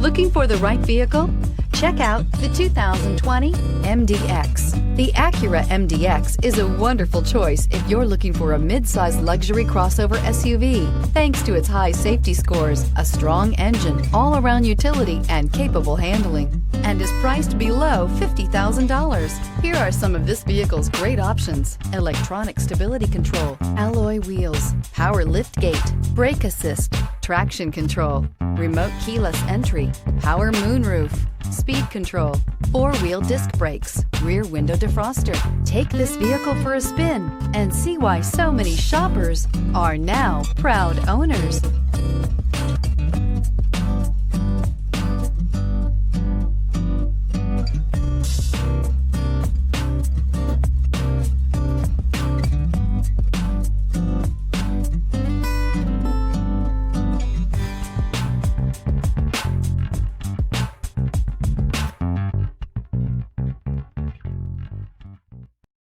Looking for the right vehicle? Check out the 2020 MDX. The Acura MDX is a wonderful choice if you're looking for a mid-size luxury crossover SUV. Thanks to its high safety scores, a strong engine, all-around utility, and capable handling, and is priced below $50,000. Here are some of this vehicle's great options: electronic stability control, alloy wheels, power liftgate, brake assist, traction control, remote keyless entry, power moonroof, speed control, four-wheel disc brakes, rear window defroster. Take this vehicle for a spin and see why so many shoppers are now proud owners.